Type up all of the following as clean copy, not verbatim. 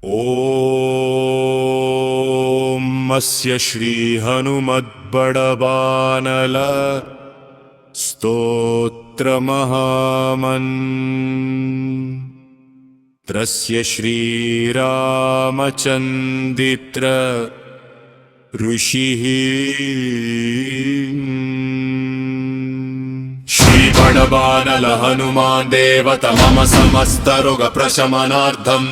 ಓಂ ಅಸ್ಯ ಶ್ರೀ ಹನುಮದ್ಬಡಬಾನಲ ಸ್ತೋತ್ರ ಮಹಾಮಂತ್ರಸ್ಯ ಶ್ರೀರಾಮಚಂದಿತ್ರ ಋಷಿಃ ಶ್ರೀ ಬಡಬಾನಲ ಹನುಮಾನ್ ದೇವತ ಮಮ ಸಮಸ್ತ ರೋಗ ಪ್ರಶಮನಾರ್ಥಂ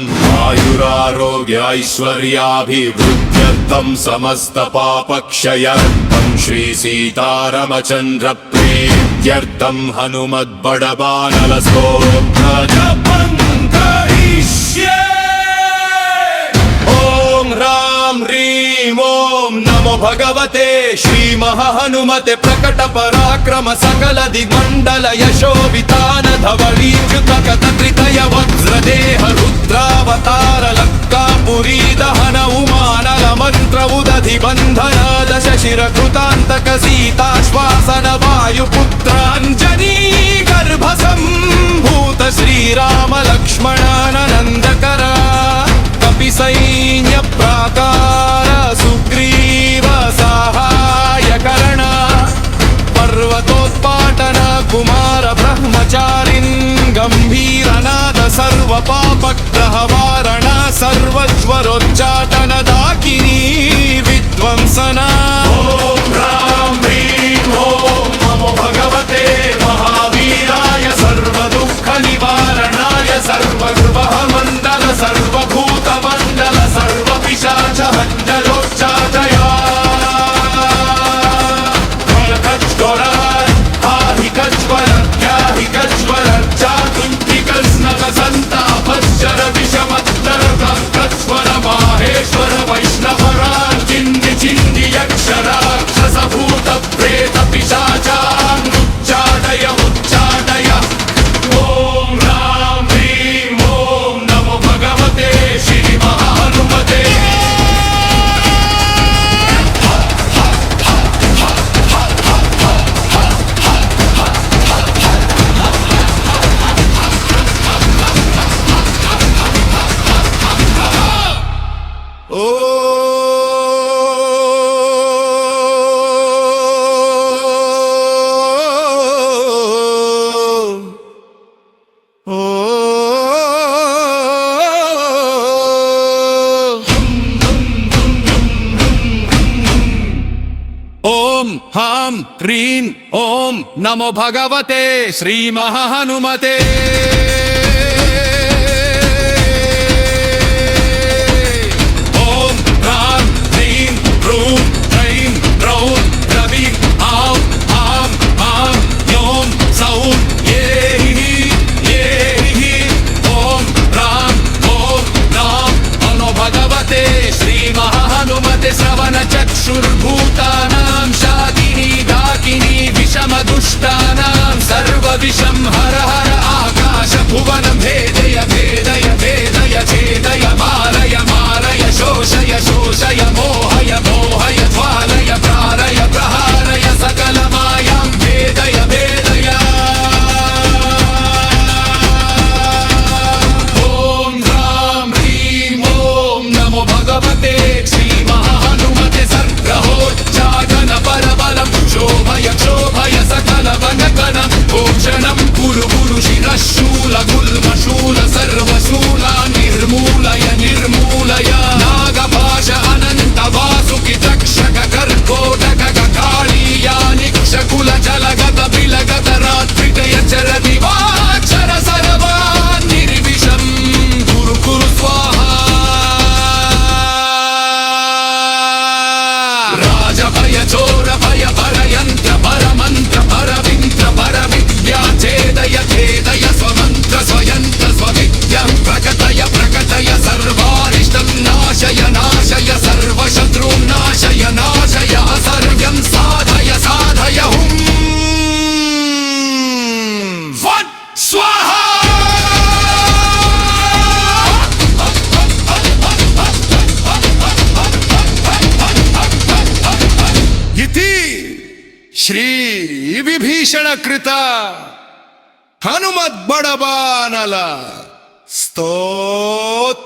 ಆಯುರಾರೋಗ್ಯ ಐಶ್ವರ್ಯಾಭಿವೃದ್ಧ್ಯರ್ಥಂ ಸಮಸ್ತ ಪಾಪಕ್ಷಯಾರ್ಥಂ ಶ್ರೀ ಸೀತಾರಾಮಚಂದ್ರ ಪ್ರೀತ್ಯರ್ಥಂ ಹನುಮದ್ ಬಡಬಾನಲ ಸ್ತೋತ್ರ ಜಪಂ ಕರಿಷ್ಯೆ. ಓಂ ರಾಂ ರೀಂ ಓಂ ನಮೋ ಭಗವತೆ ಶ್ರೀ ಮಹಾಹನುಮತೆ ಪ್ರಕಟ ಪರಾಕ್ರಮ ಸಕಲ ದಿಗ್ಮಂಡಲ ಯಶೋವಿತಾನ ಧವಳೀಕೃತ ಕತತ್ರಿತಯ ವಜ್ರದೇಹ ರುದ್ರಾವತಾರ ಲಂಕಾಪುರಿ ದಹನ ಉಮಾನಲ ಮಂತ್ರ ಉದಧಿ ಬಂಧನ ದಶ ಶಿರ ಕೃತಾಂತಕ ಸೀತಾಶ್ವಾಸನ ವಾಯುಪುತ್ರ ಅಂಜನೀ ಗರ್ಭ ಸಂಭೂತ ಶ್ರೀರಾಮ ಲಕ್ಷ್ಮಣನ ನಂದಕರ ಕಪಿ ಸೈನ್ಯ ಪ್ರಾಕಾರ ಸುಗ್ರೀವ ಸಹಾಯಕರಣ ಪರ್ವತೋತ್ಪಾಟನ ಕುಮಾರ ಬ್ರಹ್ಮಚಾರಿನ್ ಗಂಭೀರನಾದ ಸರ್ವ ಪಾಪಗ್ರಹ ವಾರಣ ಸರ್ವಜ್ವರೋಚ್ಚಾಟನ ದಾಕಿನಿ ವಿದ್ವಂಸನ. ಓಂ ರಾಂ ಹ್ರೀಂ ಓಂ ನಮೋ ಭಗವತೆ ಮಹಾವೀರಾಯ ಸರ್ವ ದುಃಖ ನಿವಾರಣಾಯ ಸರ್ವಗೃಹ ಮಂಡಲ ಸರ್ವಭೂತ ಮಂಡಲ ಸರ್ವ ಪಿಶಾಚ ಮಂಡಲೋಚ್ಚಾಟಯ ಮಾಹೇಶ್ವರ ವೈಷ್ಣವರಾನ್ ಚಿಂದಿ ಚಿಂದಿ ಯಕ್ಷರಾಕ್ಷಸ ಭೂತ ಪ್ರೇತ ಪಿಶಾಚಾನುಚ್ಚಾಟಯ ಉಚ್ಚಾಟಯ. ಓಂ ರಾಂ ಹ್ರೀಂ ಓಂ ನಮೋ ಭಗವತೆ ಶ್ರೀ ಮಹಾಹನುಮತೆ. ಓಂ ಹಾಂ ಹ್ರೀಂ ಓಂ ನಮೋ ಭಗವತೆ ಶ್ರೀ ಮಹಾಹನುಮತೆ. ಓಂ ರಾಂ ಹ್ರೀಂ ರೂಂ ಹ್ರೈಂ ರೌಂ ರವಿಂ ಔಂ ಆಂ ಆಂ ಯೋಂ ಸೌಂ ಯೇಹಿ ಯೇಹಿ. ಓಂ ರಾಂ ಓಂ ನಾಂ ನಮೋ ಭಗವತೆ ಶ್ರೀ ಮಹಾಹನುಮತೆ. ಶ್ರವಣ ಚಕ್ಷುರ್ಭೂತಾನಾಂ ಶಾಕಿನಿ ದಾಕಿನಿ ವಿಷಮ ದುಷ್ಟಾನಾಂ ಸರ್ವ ವಿಷಂ ಹರ ಹರ ಆಕಾಶ ಭುವನ ಭೇದಯ ಭೇದಯ ಭೇದಯ ಛೇದಯ ಮಾರಯ ಮಾರಯ ಶೋಷಯ ಶೋಷಯ ಮೋಹಯ ಮೋಹಯ ಜ್ವಾಲಯ ಪ್ರಾರಯ ಪ್ರಹಾರಯ ಸಕಲ ಮಾಯಾಂ ಭೇದಯ ಭೇದಯ. ಓಂ ರಾಂ ಹ್ರೀಂ ಓಂ ನಮೋ ಭಗವತೆ ಶ್ರೀ ಮಹಾಹನುಮತೆ. ಸರ್ಗ್ರಹೋಚ್ಚಾಟನ ಪರಬಲಂ ಶೋಭಯ ಕ್ಷೋಭಯ ಸಕಲ ವನಕನ ಭೂಷಣಂ ಕುರು ಕುರು ಶಿರಶೂಲ ಗುಲ್ಮ ಶೂಲ ಸರ್ವಶೂಲ ನಿರ್ಮೂಲಯ ನಿರ್ಮೂಲಯ. ನಾಗಪಾಶ ಅನಂತ ವಾಸುಕಿ ತಕ್ಷಕ ಕರ್ಕೋಟಕ ಕಾಳೀಯಾನಿಕ್ಷ ಕುಲ ಜಲಗತ ಬಿಲಗತ ರಾತ್ರಿಕಯ ಚರ ದಿವಾಚರ ಸರ್ವಾ ನಿರ್ವಿಷಂ ಕುರು ಕುರು ಸ್ವಾಹ. ರಾಜಭಯ ಚೋರ ಭಯ ಪರಯಂತ್ರ ಪರಮಂತ್ರ ಪರವಿಂತ್ರ ಪರವಿದ್ಯಾ ಛೇದಯ ಛೇದಯ ಸ್ವಮಂತ್ರ ಸ್ವಯಂತ್ರ ಸ್ವವಿದ್ಯಂ ಪ್ರಕಟಯ ಪ್ರಕಟಯ ಸರ್ವಾರಿಷ್ಟಂ ನಾಶಯ ನಾಶಯ ಸರ್ವಶತ್ರುಂ ನಾಶಯ ನಾಶಯ ಸರ್ವ್ಯಂ ಸಾಧಯ ಸಾಧಯ. ಹುಂ ಫಟ್ ಸ್ವಾಹ. ಇತಿ ಶ್ರೀ ವಿಭೀಷಣ ಕೃತ ಹನುಮದ್ ಬಡಬಾನಲ ಸ್ತೋತ್ರ